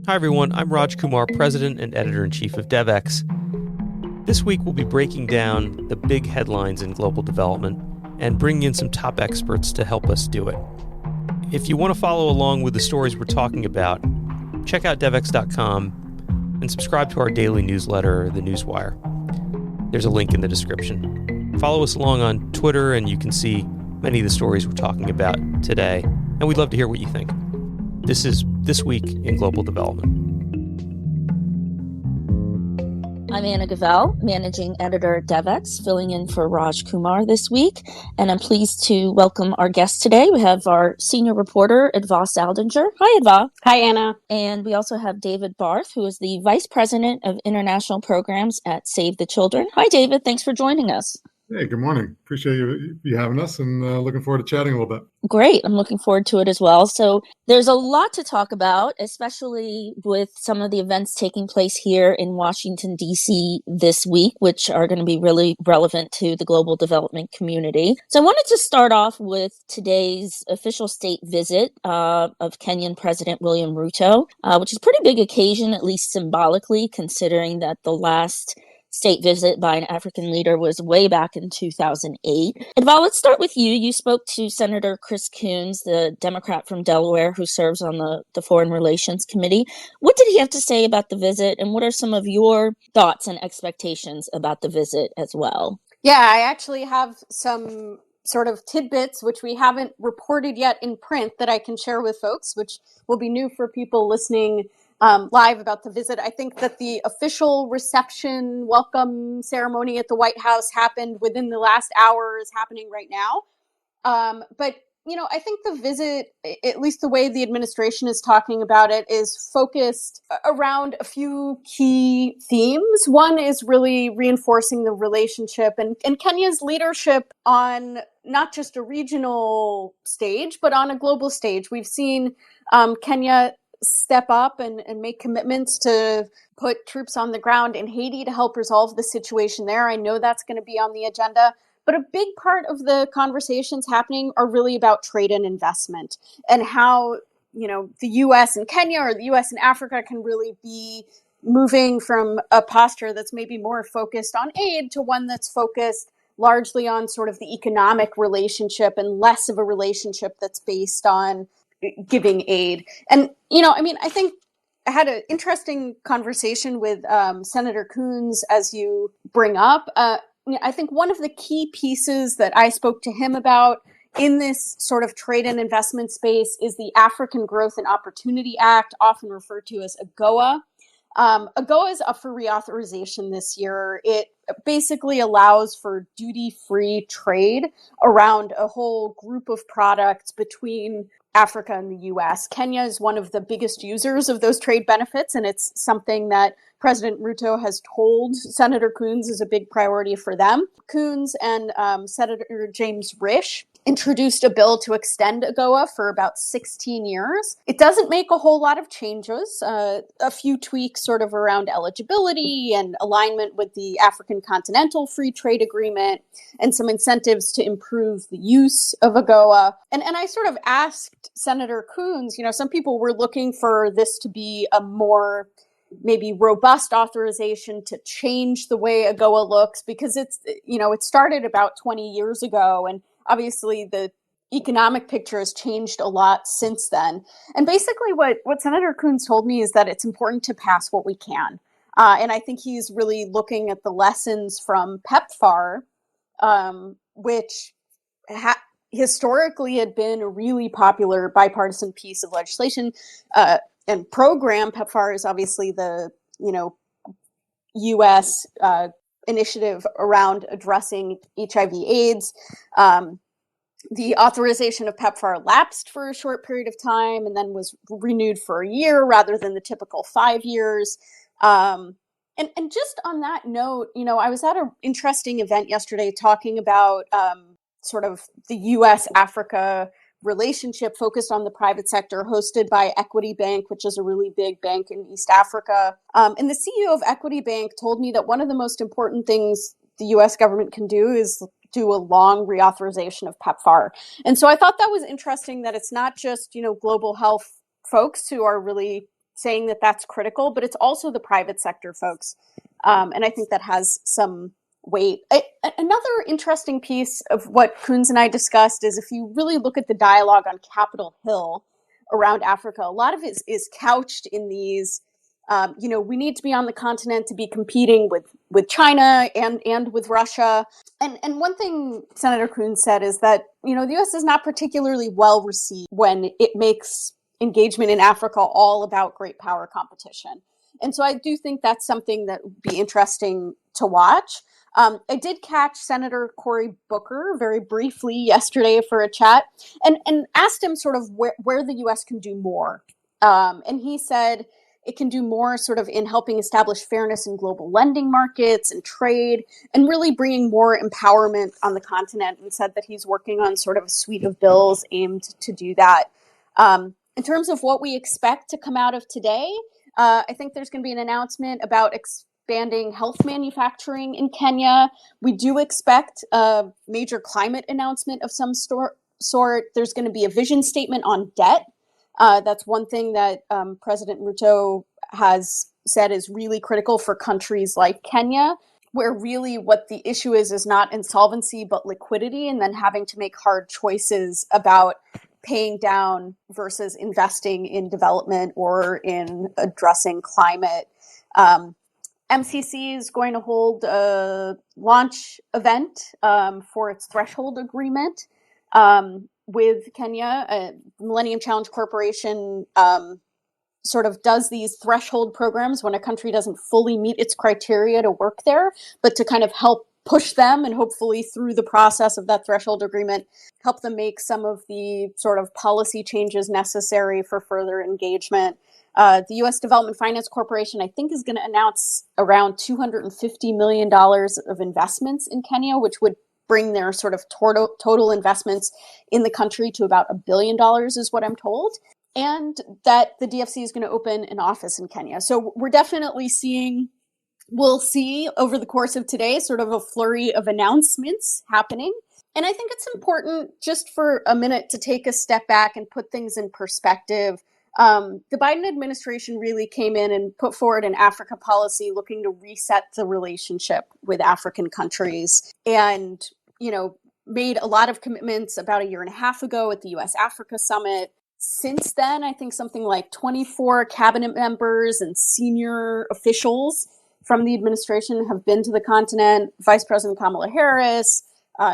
Hi everyone, I'm Raj Kumar, President and Editor-in-Chief of DevX. This week we'll be breaking down the big headlines in global development and bringing in some top experts to help us do it. If you want to follow along with the stories we're talking about, check out devx.com and subscribe to our daily newsletter, The Newswire. There's a link in the description. Follow us along on Twitter and you can see many of the stories we're talking about today, and we'd love to hear what you think. This is This Week in Global Development. I'm Anna Gavell, Managing Editor at DevX, filling in for Raj Kumar this week. And I'm pleased to welcome our guest today. We have our senior reporter, Adva Saldinger. Hi, Adva. Hi, Anna. And we also have David Barth, who is the Vice President of International Programs at Save the Children. Hi, David. Thanks for joining us. Hey, good morning. Appreciate you having us and looking forward to chatting a little bit. Great. I'm looking forward to it as well. So there's a lot to talk about, especially with some of the events taking place here in Washington, D.C. this week, which are going to be really relevant to the global development community. So I wanted to start off with today's official state visit of Kenyan President William Ruto, which is a pretty big occasion, at least symbolically, considering that the last state visit by an African leader was way back in 2008. Adva, let's start with you. You spoke to Senator Chris Coons, the Democrat from Delaware who serves on the Foreign Relations Committee. What did he have to say about the visit, and what are some of your thoughts and expectations about the visit as well? Yeah, I actually have some sort of tidbits which we haven't reported yet in print that I can share with folks, which will be new for people listening live about the visit. I think that the official reception welcome ceremony at the White House happened within the last hour, is happening right now. But, I think the visit, at least the way the administration is talking about it, is focused around a few key themes. One is really reinforcing the relationship and Kenya's leadership on not just a regional stage, but on a global stage. We've seen Kenya step up and make commitments to put troops on the ground in Haiti to help resolve the situation there. I know that's going to be on the agenda. But a big part of the conversations happening are really about trade and investment and how, the U.S. and Kenya or the U.S. and Africa can really be moving from a posture that's maybe more focused on aid to one that's focused largely on sort of the economic relationship and less of a relationship that's based on giving aid. And, I think I had an interesting conversation with Senator Coons, as you bring up. I think one of the key pieces that I spoke to him about in this sort of trade and investment space is the African Growth and Opportunity Act, often referred to as AGOA. AGOA is up for reauthorization this year. It basically allows for duty-free trade around a whole group of products between Africa and the U.S. Kenya is one of the biggest users of those trade benefits, and it's something that President Ruto has told Senator Coons is a big priority for them. Coons and Senator James Risch introduced a bill to extend AGOA for about 16 years. It doesn't make a whole lot of changes, a few tweaks sort of around eligibility and alignment with the African Continental Free Trade Agreement and some incentives to improve the use of AGOA. And I sort of asked Senator Coons, some people were looking for this to be a more maybe robust authorization to change the way AGOA looks, because it started about 20 years ago, and obviously the economic picture has changed a lot since then. And basically what Senator Coons told me is that it's important to pass what we can. And I think he's really looking at the lessons from PEPFAR, which historically had been a really popular bipartisan piece of legislation and program. PEPFAR is obviously the, U.S. initiative around addressing HIV/AIDS. The authorization of PEPFAR lapsed for a short period of time and then was renewed for a year rather than the typical 5 years. And just on that note, I was at an interesting event yesterday talking about sort of the U.S.-Africa relationship focused on the private sector, hosted by Equity Bank, which is a really big bank in East Africa. And the CEO of Equity Bank told me that one of the most important things the U.S. government can do is do a long reauthorization of PEPFAR. And so I thought that was interesting that it's not just, global health folks who are really saying that that's critical, but it's also the private sector, folks. And I think that has some weight. Another interesting piece of what Coons and I discussed is if you really look at the dialogue on Capitol Hill around Africa, a lot of it is couched in these, we need to be on the continent to be competing with China and with Russia. And one thing Senator Coons said is that, the U.S. is not particularly well received when it makes engagement in Africa all about great power competition. And so I do think that's something that would be interesting to watch. I did catch Senator Cory Booker very briefly yesterday for a chat and asked him sort of where the U.S. can do more. And he said it can do more sort of in helping establish fairness in global lending markets and trade and really bringing more empowerment on the continent, and said that he's working on sort of a suite of bills aimed to do that. In terms of what we expect to come out of today, I think there's going to be an announcement about expanding health manufacturing in Kenya. We do expect a major climate announcement of some sort. There's going to be a vision statement on debt. That's one thing that President Ruto has said is really critical for countries like Kenya, where really what the issue is not insolvency, but liquidity, and then having to make hard choices about paying down versus investing in development or in addressing climate. MCC is going to hold a launch event for its threshold agreement with Kenya. Millennium Challenge Corporation sort of does these threshold programs when a country doesn't fully meet its criteria to work there, but to kind of help push them and hopefully through the process of that threshold agreement, help them make some of the sort of policy changes necessary for further engagement. The U.S. Development Finance Corporation, I think, is going to announce around $250 million of investments in Kenya, which would bring their sort of total investments in the country to about $1 billion is what I'm told. And that the DFC is going to open an office in Kenya. So we're definitely we'll see over the course of today sort of a flurry of announcements happening. And I think it's important just for a minute to take a step back and put things in perspective. The Biden administration really came in and put forward an Africa policy looking to reset the relationship with African countries and, made a lot of commitments about a year and a half ago at the U.S. Africa Summit. Since then, I think something like 24 cabinet members and senior officials from the administration have been to the continent. Vice President Kamala Harris,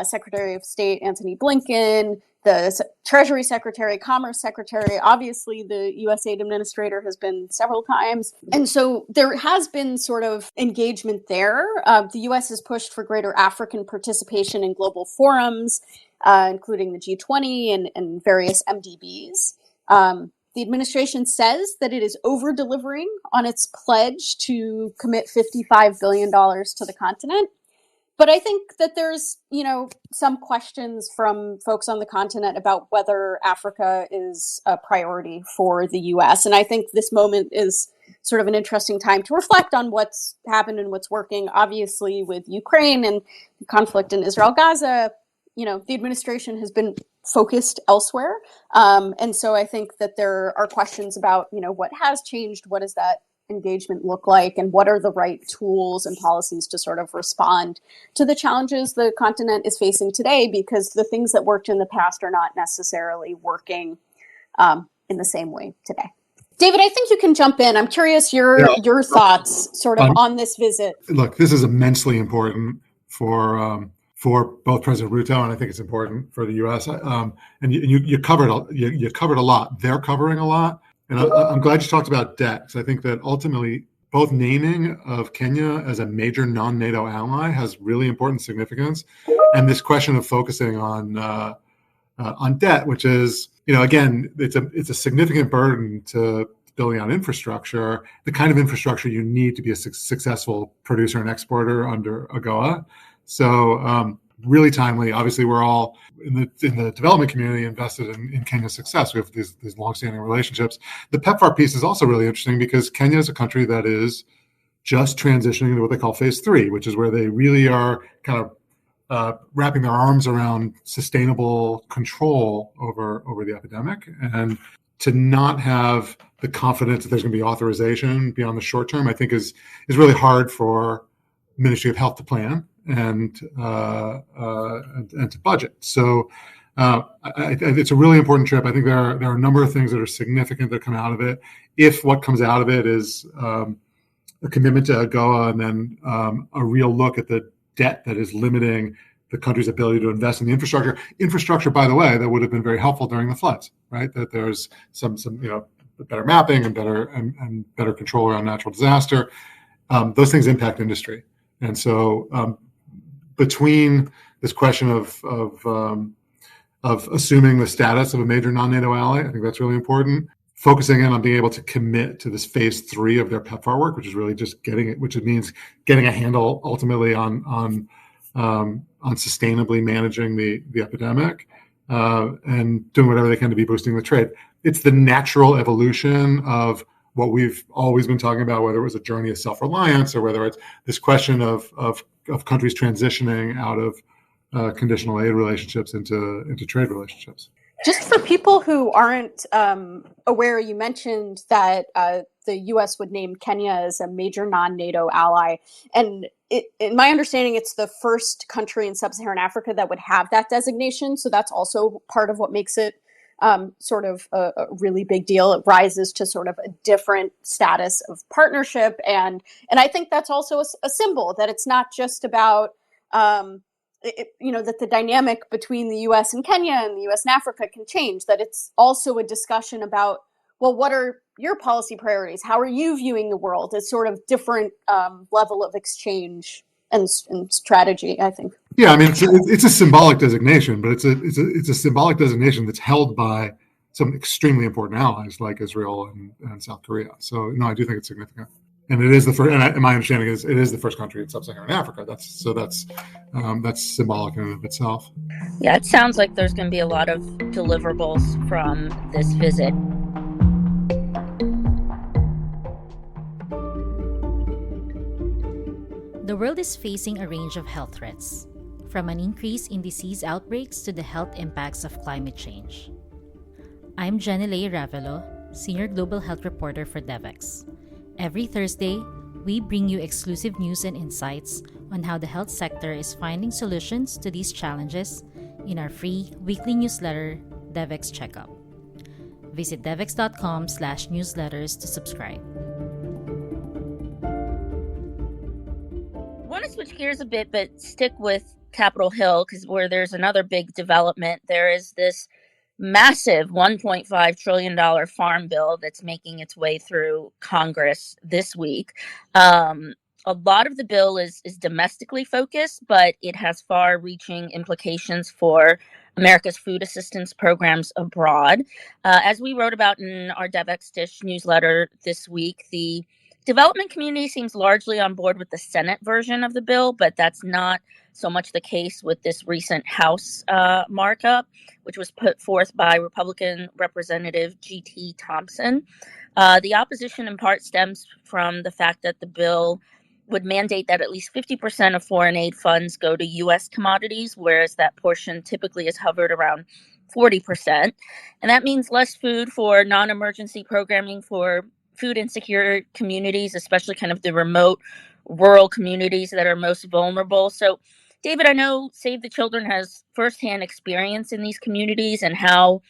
Secretary of State Antony Blinken, the Treasury Secretary, Commerce Secretary, obviously the USAID Administrator has been several times. And so there has been sort of engagement there. The US has pushed for greater African participation in global forums, including the G20 and various MDBs. The administration says that it is over-delivering on its pledge to commit $55 billion to the continent. But I think that there's, some questions from folks on the continent about whether Africa is a priority for the U.S. And I think this moment is sort of an interesting time to reflect on what's happened and what's working. Obviously, with Ukraine and the conflict in Israel-Gaza, the administration has been focused elsewhere. And so I think that there are questions about, what has changed, what does that engagement look like, and what are the right tools and policies to sort of respond to the challenges the continent is facing today, because the things that worked in the past are not necessarily working in the same way today. David, I think you can jump in. I'm curious your thoughts sort of on this visit. Look, this is immensely important for both President Ruto, and I think it's important for the U.S. And you covered a lot. They're covering a lot. And I'm glad you talked about debt, because I think that ultimately both naming of Kenya as a major non-NATO ally has really important significance. And this question of focusing on debt, which is, again, it's a significant burden to building out infrastructure, the kind of infrastructure you need to be a successful producer and exporter under AGOA. So really timely. Obviously, we're all in the development community invested in Kenya's success. We have these longstanding relationships. The PEPFAR piece is also really interesting because Kenya is a country that is just transitioning into what they call phase 3, which is where they really are kind of wrapping their arms around sustainable control over the epidemic. And to not have the confidence that there's going to be authorization beyond the short term, I think is really hard for Ministry of Health to plan and to budget. So it's a really important trip. I think there are a number of things that are significant that come out of it. If what comes out of it is a commitment to AGOA and then a real look at the debt that is limiting the country's ability to invest in the infrastructure, by the way, that would have been very helpful during the floods, right? That there's some better mapping and better control around natural disaster. Those things impact industry. And so between this question of assuming the status of a major non-NATO ally, I think that's really important. Focusing in on being able to commit to this phase 3 of their PEPFAR work, which is really just which means getting a handle ultimately on sustainably managing the epidemic and doing whatever they can to be boosting the trade. It's the natural evolution of what we've always been talking about, whether it was a journey of self-reliance or whether it's this question of countries transitioning out of conditional aid relationships into trade relationships. Just for people who aren't aware, you mentioned that the U.S. would name Kenya as a major non-NATO ally. And in my understanding, it's the first country in sub-Saharan Africa that would have that designation. So that's also part of what makes it sort of a really big deal. It rises to sort of a different status of partnership. And I think that's also a symbol that it's not just about that the dynamic between the U.S. and Kenya and the U.S. and Africa can change, that it's also a discussion about, well, what are your policy priorities? How are you viewing the world? It's sort of different level of exchange and strategy, I think. Yeah, I mean, it's a symbolic designation, but it's a symbolic designation that's held by some extremely important allies like Israel and South Korea. So, no, I do think it's significant. And it is the first. And my understanding is it is the first country in sub-Saharan Africa. That's symbolic in and of itself. Yeah, it sounds like there's going to be a lot of deliverables from this visit. The world is facing a range of health threats, from an increase in disease outbreaks to the health impacts of climate change. I'm Jenny Ravelo, Senior Global Health Reporter for DevEx. Every Thursday, we bring you exclusive news and insights on how the health sector is finding solutions to these challenges in our free weekly newsletter, DevEx Checkup. Visit devex.com/newsletters to subscribe. I want to switch gears a bit, but stick with Capitol Hill, because where there's another big development, there is this massive $1.5 trillion farm bill that's making its way through Congress this week. A lot of the bill is domestically focused, but it has far-reaching implications for America's food assistance programs abroad. As we wrote about in our DevEx Dish newsletter this week, the development community seems largely on board with the Senate version of the bill, but that's not so much the case with this recent House markup, which was put forth by Republican Representative G.T. Thompson. The opposition in part stems from the fact that the bill would mandate that at least 50% of foreign aid funds go to U.S. commodities, whereas that portion typically is hovered around 40%. And that means less food for non-emergency programming for food insecure communities, especially kind of the remote rural communities that are most vulnerable. So, David, I know Save the Children has firsthand experience in these communities and how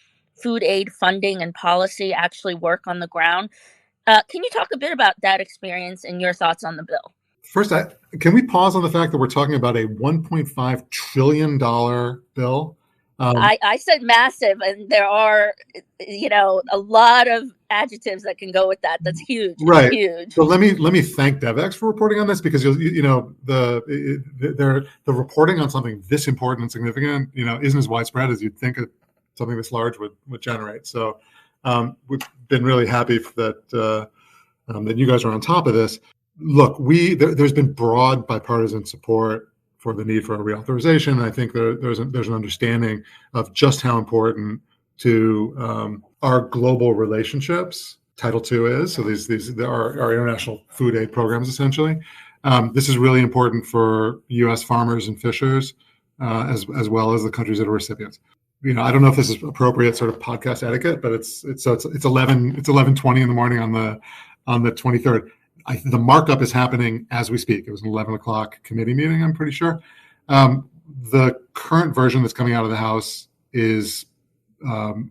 food aid funding and policy actually work on the ground. Can you talk a bit about that experience and your thoughts on the bill? First, can we pause on the fact that we're talking about a $1.5 trillion bill? I said massive, and there are, a lot of adjectives that can go with that. That's huge. Right. It's huge. So let me thank DevEx for reporting on this, because the reporting on something this important and significant, isn't as widespread as you'd think something this large would generate. So we've been really happy that you guys are on top of this. Look, there's been broad bipartisan support for the need for a reauthorization. And I think there's an understanding of just how important to our global relationships Title II is. So these are our international food aid programs, essentially. This is really important for U.S. farmers and fishers, as well as the countries that are recipients. I don't know if this is appropriate sort of podcast etiquette, but it's 11:20 in the morning on the 23rd. The markup is happening as we speak. It was an 11 o'clock committee meeting, I'm pretty sure. The current version that's coming out of the House is,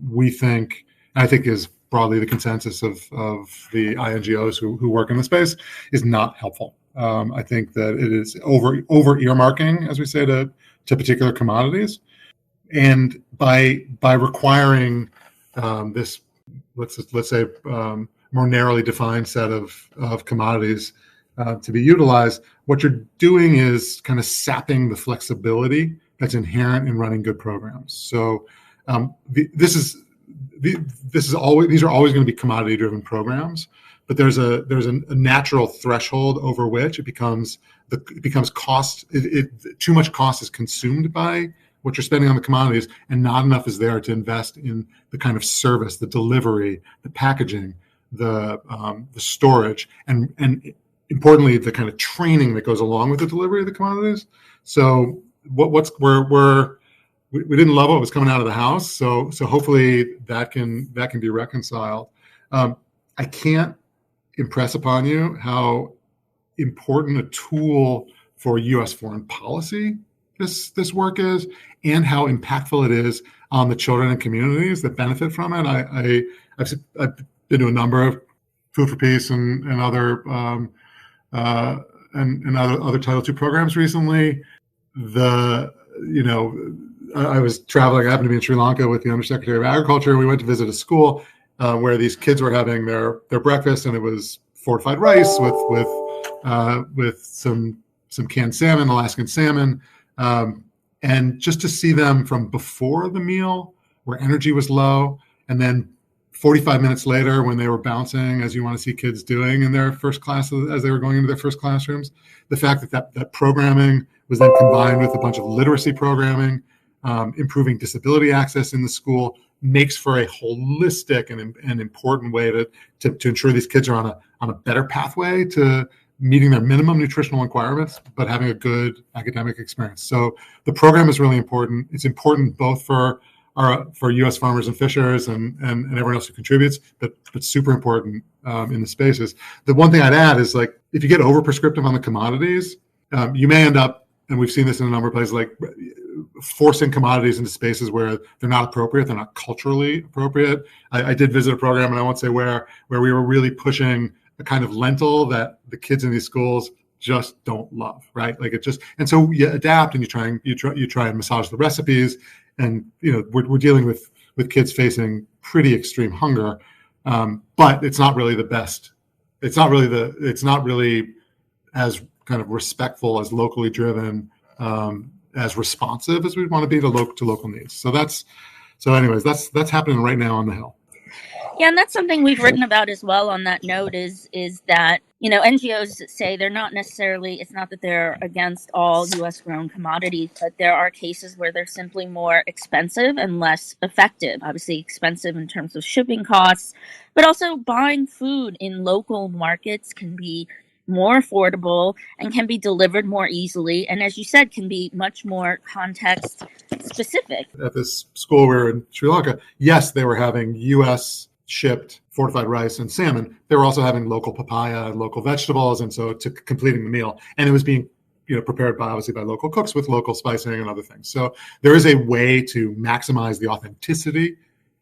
we think, I think is broadly the consensus of the INGOs who work in the space, is not helpful. I think that it is over earmarking, as we say, to particular commodities. And by requiring this, let's say, more narrowly defined set of commodities to be utilized, what you're doing is kind of sapping the flexibility that's inherent in running good programs. So these are always going to be commodity-driven programs, but there's a natural threshold over which it becomes cost. Too much cost is consumed by what you're spending on the commodities, and not enough is there to invest in the kind of service, the delivery, the packaging, the storage, and importantly, the kind of training that goes along with the delivery of the commodities. So we didn't love what was coming out of the House. So hopefully that can be reconciled. I can't impress upon you how important a tool for U.S. foreign policy this work is, and how impactful it is on the children and communities that benefit from it. I've been to a number of Food for Peace and other other Title II programs recently. I was traveling. I happened to be in Sri Lanka with the Undersecretary of Agriculture. We went to visit a school where these kids were having their breakfast, and it was fortified rice with some canned salmon, Alaskan salmon. And just to see them from before the meal, where energy was low, and then 45 minutes later, when they were bouncing, as you want to see kids doing in their first classes, as they were going into their first classrooms, the fact that programming was then combined with a bunch of literacy programming, improving disability access in the school, makes for a holistic and important way to ensure these kids are on a better pathway to meeting their minimum nutritional requirements, but having a good academic experience. So the program is really important. It's important both for U.S. farmers and fishers and everyone else who contributes, but super important in the spaces. The one thing I'd add is, like, if you get over prescriptive on the commodities, you may end up, and we've seen this in a number of places, like forcing commodities into spaces where they're not appropriate, they're not culturally appropriate. I did visit a program, and I won't say where we were really pushing a kind of lentil that the kids in these schools just don't love, right? Like and so you adapt and you try and massage the recipes, and we're dealing with kids facing pretty extreme hunger, but it's not really the best. It's not really as kind of respectful, as locally driven, as responsive as we want to be to local needs. So anyways, that's happening right now on the Hill. Yeah, and that's something we've written about as well on that note is that, NGOs say they're not necessarily, it's not that they're against all U.S. grown commodities, but there are cases where they're simply more expensive and less effective. Obviously expensive in terms of shipping costs, but also buying food in local markets can be more affordable and can be delivered more easily. And as you said, can be much more context specific. At this school we were in Sri Lanka, yes, they were having U.S. shipped fortified rice and salmon. They were also having local papaya and local vegetables, and so to completing the meal. And it was being prepared obviously by local cooks with local spicing and other things. So there is a way to maximize the authenticity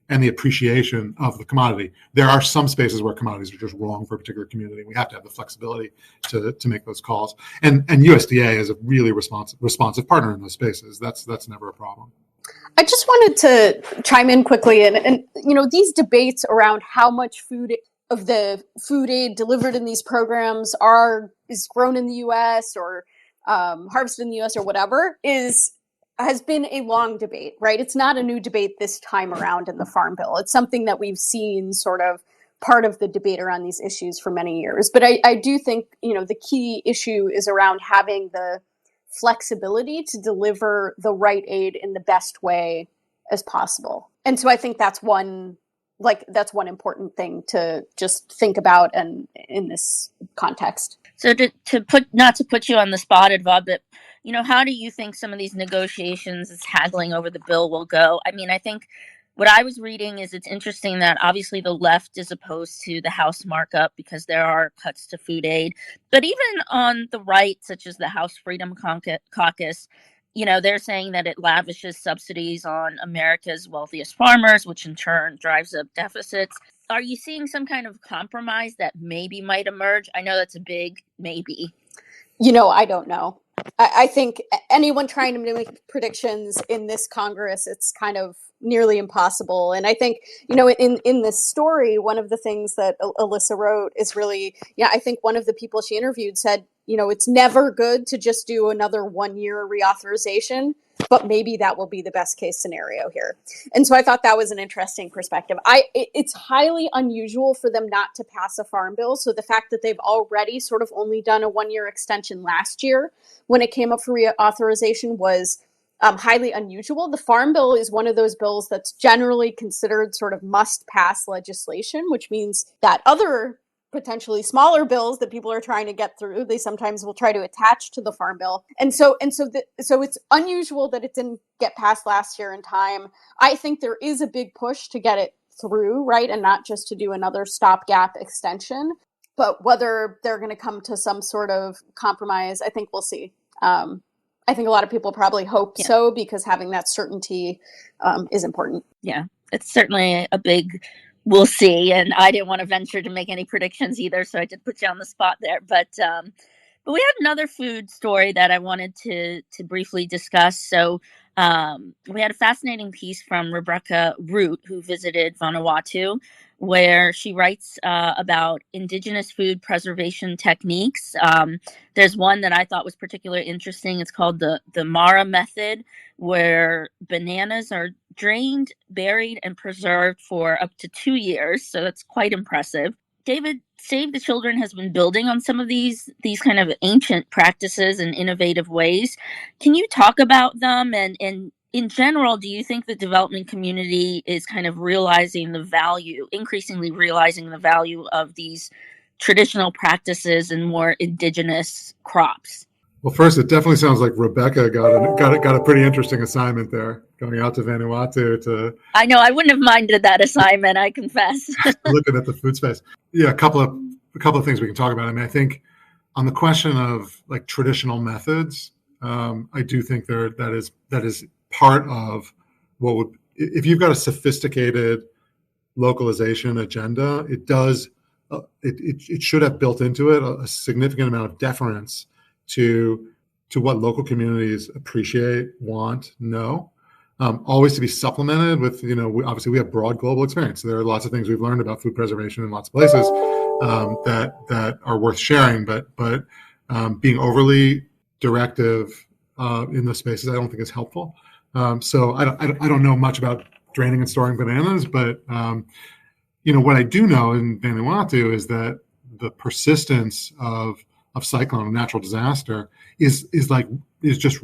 and the appreciation of the commodity. There are some spaces where commodities are just wrong for a particular community. We have to have the flexibility to make those calls. And USDA is a really responsive partner in those spaces. That's never a problem. I just wanted to chime in quickly, and these debates around how much of the food aid delivered in these programs is grown in the U.S. or harvested in the U.S. or whatever has been a long debate, right? It's not a new debate this time around in the Farm Bill. It's something that we've seen sort of part of the debate around these issues for many years. But I do think the key issue is around having the flexibility to deliver the right aid in the best way as possible. And so I think that's one important thing to just think about and in this context. So not to put you on the spot, Advad, but How do you think some of these negotiations, this haggling over the bill will go? I mean, I think what I was reading is it's interesting that obviously the left is opposed to the House markup because there are cuts to food aid. But even on the right, such as the House Freedom Caucus, they're saying that it lavishes subsidies on America's wealthiest farmers, which in turn drives up deficits. Are you seeing some kind of compromise that maybe might emerge? I know that's a big maybe. I don't know. I think anyone trying to make predictions in this Congress, it's kind of nearly impossible. And I think, in this story, one of the things that Alyssa wrote is really, I think one of the people she interviewed said, it's never good to just do another 1-year reauthorization, but maybe that will be the best case scenario here. And so I thought that was an interesting perspective. It's highly unusual for them not to pass a farm bill. So the fact that they've already sort of only done a 1-year extension last year when it came up for reauthorization was highly unusual. The farm bill is one of those bills that's generally considered sort of must pass legislation, which means that other potentially smaller bills that people are trying to get through, they sometimes will try to attach to the farm bill. So it's unusual that it didn't get passed last year in time. I think there is a big push to get it through, right? And not just to do another stopgap extension, but whether they're going to come to some sort of compromise, I think we'll see. I think a lot of people probably hope so, because having that certainty is important. Yeah, it's certainly a big we'll see. And I didn't want to venture to make any predictions either, so I did put you on the spot there. But we had another food story that I wanted to briefly discuss. So we had a fascinating piece from Rebecca Root, who visited Vanuatu, where she writes about indigenous food preservation techniques. There's one that I thought was particularly interesting. It's called the Mara method, where bananas are drained, buried, and preserved for up to 2 years. So that's quite impressive. David, Save the Children has been building on some of these kind of ancient practices and innovative ways. Can you talk about them? And in general, do you think the development community is kind of increasingly realizing the value of these traditional practices and more indigenous crops? Well, first, it definitely sounds like Rebecca got a pretty interesting assignment there, going out to Vanuatu to. I know, I wouldn't have minded that assignment, I confess. Looking at the food space, yeah, a couple of things we can talk about. I mean, I think on the question of like traditional methods, I do think that is part of what would, if you've got a sophisticated localization agenda, it does it should have built into it a significant amount of deference to what local communities appreciate, want, know, always to be supplemented with, obviously we have broad global experience. There are lots of things we've learned about food preservation in lots of places that are worth sharing, but being overly directive in those spaces, I don't think is helpful. So I don't know much about draining and storing bananas, but what I do know in Vanuatu is that the persistence of cyclone and natural disaster is just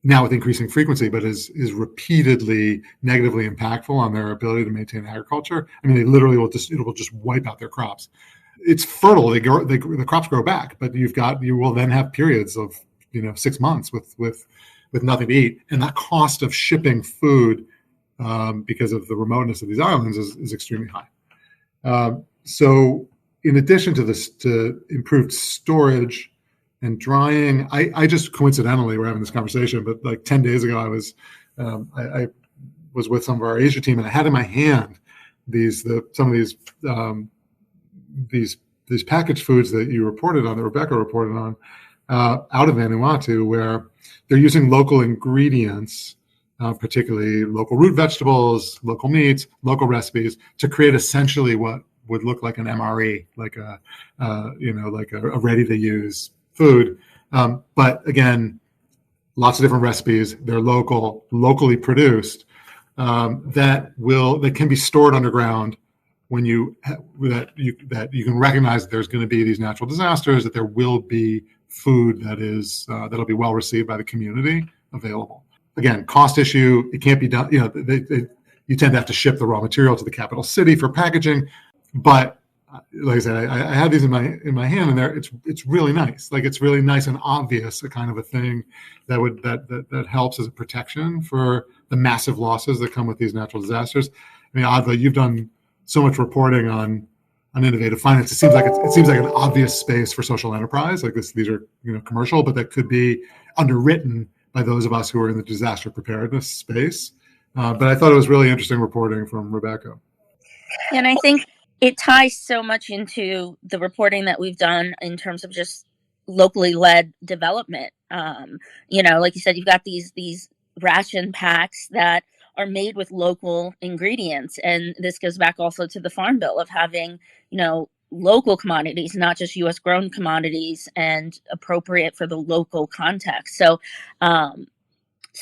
now with increasing frequency, but is repeatedly negatively impactful on their ability to maintain agriculture. I mean, they literally will just wipe out their crops. It's fertile; the crops grow back, but you will then have periods of 6 months with nothing to eat, and that cost of shipping food because of the remoteness of these islands is extremely high. So in addition to this, to improved storage and drying, I just coincidentally, we're having this conversation, but like 10 days ago, I was with some of our Asia team, and I had in my hand some of these packaged foods that you reported on, that Rebecca reported on, out of Vanuatu, where they're using local ingredients, particularly local root vegetables, local meats, local recipes, to create essentially what would look like an MRE, like a ready to use food. But again, lots of different recipes. They're locally produced, that can be stored underground when that you can recognize that there's going to be these natural disasters, that there will be food that'll be well received by the community available. Again, cost issue. It can't be done. You tend to have to ship the raw material to the capital city for packaging. But like I said, I have these in my hand, and it's really nice. Like, it's really nice and obvious, a kind of a thing that helps as a protection for the massive losses that come with these natural disasters. I mean, Adva, you've done so much reporting on innovative finance. It seems like an obvious space for social enterprise. Like this, these are commercial, but that could be underwritten by those of us who are in the disaster preparedness space. But I thought it was really interesting reporting from Rebecca. And I think it ties so much into the reporting that we've done in terms of just locally led development. Like you said, you've got these ration packs that are made with local ingredients. And this goes back also to the Farm Bill of having, local commodities, not just U.S. grown commodities, and appropriate for the local context. So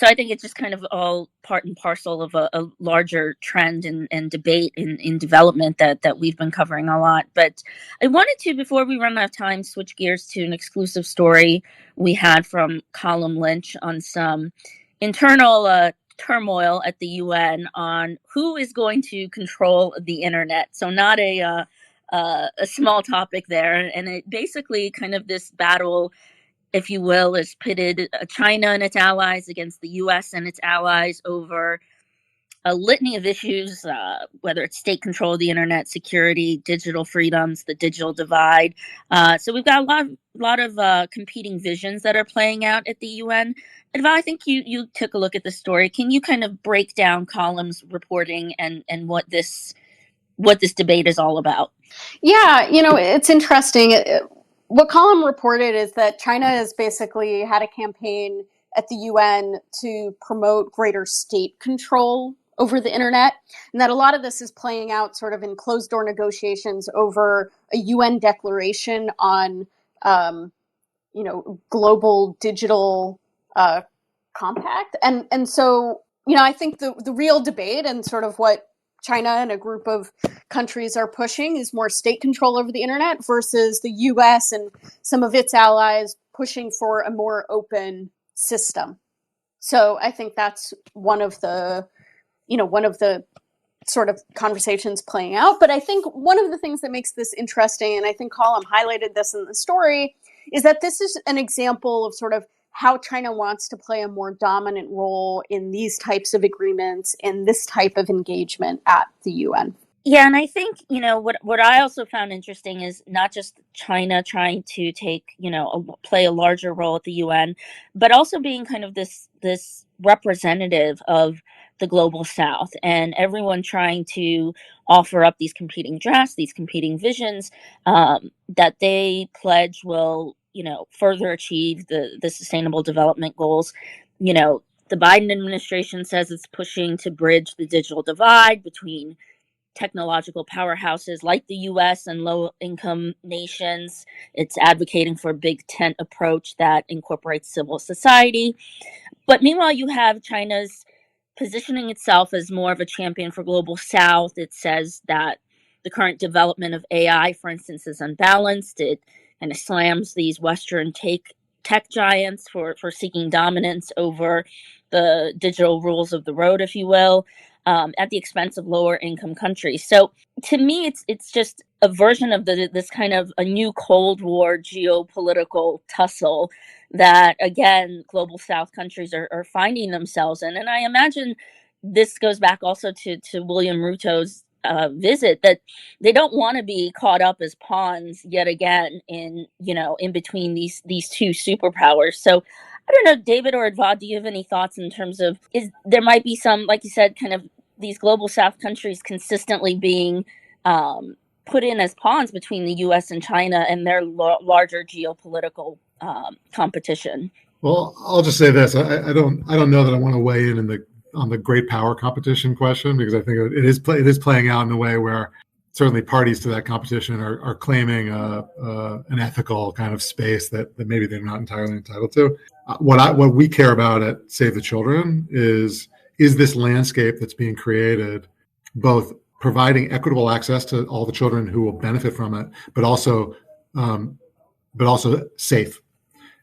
I think it's just kind of all part and parcel of a larger trend and debate in development that we've been covering a lot. But I wanted to, before we run out of time, switch gears to an exclusive story we had from Colm Lynch on some internal turmoil at the UN on who is going to control the internet. So not a small topic there. And it basically kind of this battle, if you will, is pitted China and its allies against the U.S. and its allies over a litany of issues, whether it's state control of the internet, security, digital freedoms, the digital divide. So we've got a lot of competing visions that are playing out at the UN. Adva, I think you took a look at the story. Can you kind of break down Colm's reporting and what this debate is all about? Yeah, it's interesting. What Colm reported is that China has basically had a campaign at the UN to promote greater state control over the internet, and that a lot of this is playing out sort of in closed-door negotiations over a UN declaration on, global digital compact. And so, I think the real debate and sort of what China and a group of countries are pushing is more state control over the internet versus the US and some of its allies pushing for a more open system. So I think that's one of the sort of conversations playing out. But I think one of the things that makes this interesting, and I think Colm highlighted this in the story, is that this is an example of sort of how China wants to play a more dominant role in these types of agreements and this type of engagement at the UN. Yeah, and I think, what I also found interesting is not just China trying to take, play a larger role at the UN, but also being kind of this representative of the global South, and everyone trying to offer up these competing drafts, these competing visions that they pledge will further achieve the sustainable development goals. The Biden administration says it's pushing to bridge the digital divide between technological powerhouses like the US and low-income nations. It's advocating for a big tent approach that incorporates civil society. But meanwhile, you have China's positioning itself as more of a champion for global South. It says that the current development of AI, for instance, is unbalanced. It kind of slams these Western tech giants for seeking dominance over the digital rules of the road, if you will, at the expense of lower income countries. So to me, it's just a version of this kind of a new Cold War geopolitical tussle that, again, global South countries are finding themselves in. And I imagine this goes back also to William Ruto's visit, that they don't want to be caught up as pawns yet again in between these two superpowers. So I don't know, David or Adva, do you have any thoughts in terms of there might be some, like you said, kind of these global South countries consistently being put in as pawns between the U.S. and China and their larger geopolitical competition? Well, I'll just say this: I don't know that I want to weigh in on the great power competition question, because I think it is playing out in a way where certainly parties to that competition are claiming an ethical kind of space that maybe they're not entirely entitled to. What we care about at Save the Children is this landscape that's being created, both providing equitable access to all the children who will benefit from it, but also safe.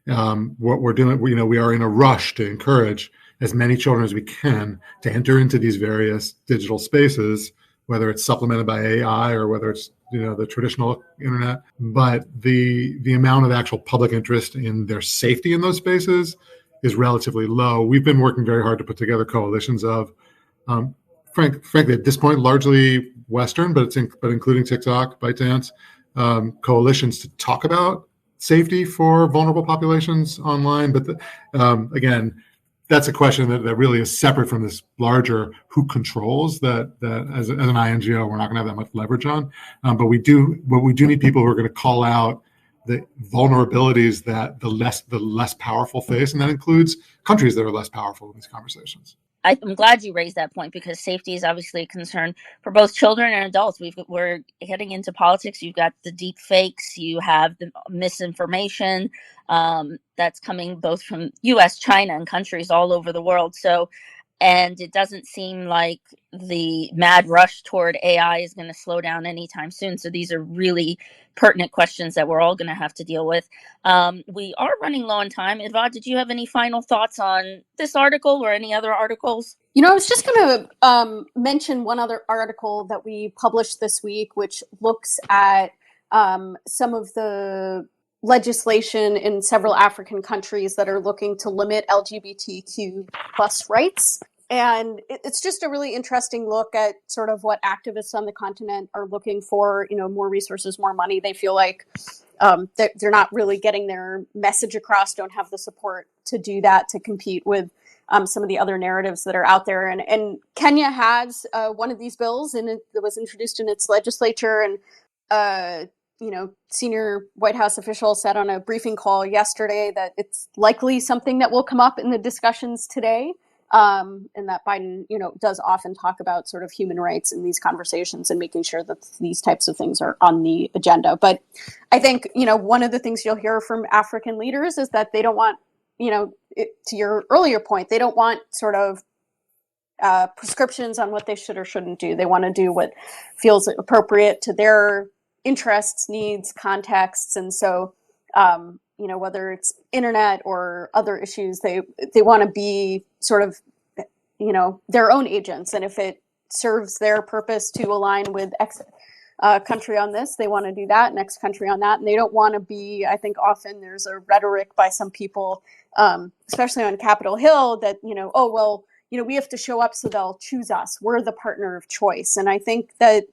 What we're doing, we are in a rush to encourage as many children as we can to enter into these various digital spaces whether it's supplemented by AI or whether it's the traditional internet. But the amount of actual public interest in their safety in those spaces is relatively low. We've been working very hard to put together coalitions of, frankly, at this point, largely Western, but including TikTok, ByteDance, coalitions to talk about safety for vulnerable populations online. But again, that's a question that really is separate from this larger who controls that as an INGO, we're not going to have that much leverage on. But we do need people who are going to call out the vulnerabilities that the less powerful face, and that includes countries that are less powerful in these conversations. I'm glad you raised that point, because safety is obviously a concern for both children and adults. We're heading into politics. You've got the deep fakes. You have the misinformation that's coming both from U.S., China, and countries all over the world. And it doesn't seem like the mad rush toward AI is going to slow down anytime soon. So these are really pertinent questions that we're all going to have to deal with. We are running low on time. Idva, did you have any final thoughts on this article or any other articles? I was just going to mention one other article that we published this week, which looks at some of the legislation in several African countries that are looking to limit LGBTQ plus rights. And it's just a really interesting look at sort of what activists on the continent are looking for, more resources, more money. They feel like they're not really getting their message across, don't have the support to do that, to compete with some of the other narratives that are out there. And Kenya has one of these bills, and it was introduced in its legislature. And senior White House official said on a briefing call yesterday that it's likely something that will come up in the discussions today. And that Biden, does often talk about sort of human rights in these conversations and making sure that these types of things are on the agenda. But I think, one of the things you'll hear from African leaders is that they don't want, to your earlier point, they don't want sort of prescriptions on what they should or shouldn't do. They want to do what feels appropriate to their interests, needs, contexts. And so, whether it's internet or other issues, they want to be sort of, their own agents. And if it serves their purpose to align with X country on this, they want to do that, next country on that. And they don't want to be, I think often there's a rhetoric by some people, especially on Capitol Hill, that, we have to show up so they'll choose us. We're the partner of choice. And I think that,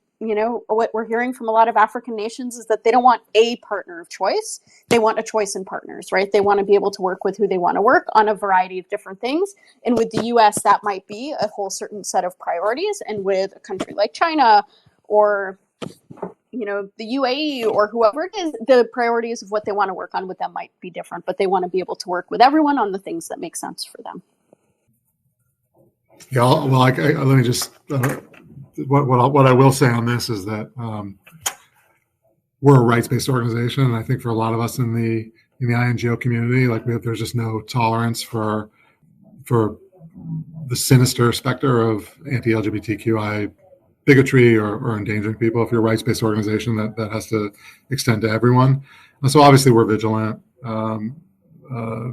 what we're hearing from a lot of African nations is that they don't want a partner of choice. They want a choice in partners, right? They want to be able to work with who they want to work on a variety of different things. And with the US, that might be a whole certain set of priorities. And with a country like China or, the UAE or whoever it is, the priorities of what they want to work on with them might be different, but they want to be able to work with everyone on the things that make sense for them. Yeah, well, let me just... What I will say on this is that we're a rights-based organization, and I think for a lot of us in the INGO community, there's just no tolerance for the sinister specter of anti-LGBTQI bigotry or endangering people. If you're a rights-based organization, that has to extend to everyone. And so obviously we're vigilant.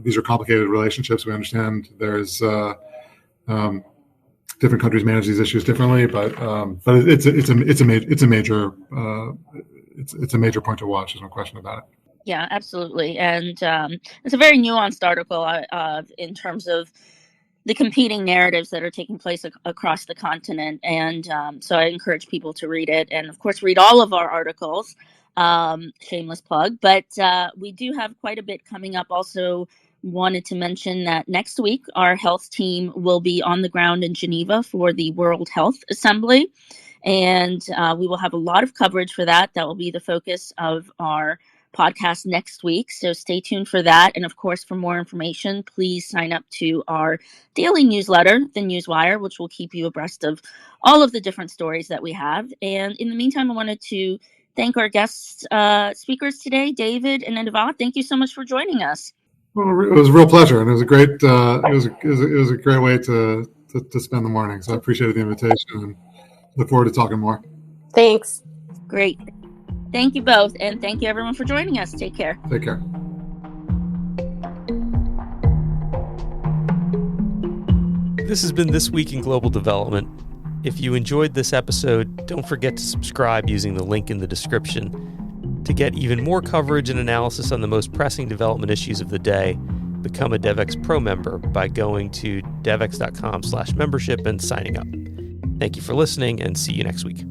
These are complicated relationships. We understand there's different countries manage these issues differently, but it's a major point to watch. There's no question about it. Yeah, absolutely, and it's a very nuanced article in terms of the competing narratives that are taking place across the continent, and so I encourage people to read it, and of course read all of our articles. Shameless plug, but we do have quite a bit coming up. Also, wanted to mention that next week our health team will be on the ground in Geneva for the World Health Assembly, and we will have a lot of coverage for that. That will be the focus of our podcast next week, so stay tuned for that. And of course, for more information, please sign up to our daily newsletter, The Newswire, which will keep you abreast of all of the different stories that we have. And in the meantime, I wanted to thank our guest speakers today, David and Idva. Thank you so much for joining us. Well, it was a real pleasure, and it was a great it was a great way to spend the morning. So I appreciated the invitation and look forward to talking more. Thanks. Great. Thank you both, and thank you everyone for joining us. Take care. Take care. This has been This Week in Global Development. If you enjoyed this episode, don't forget to subscribe using the link in the description. To get even more coverage and analysis on the most pressing development issues of the day, become a DevX Pro member by going to devx.com/membership and signing up. Thank you for listening, and see you next week.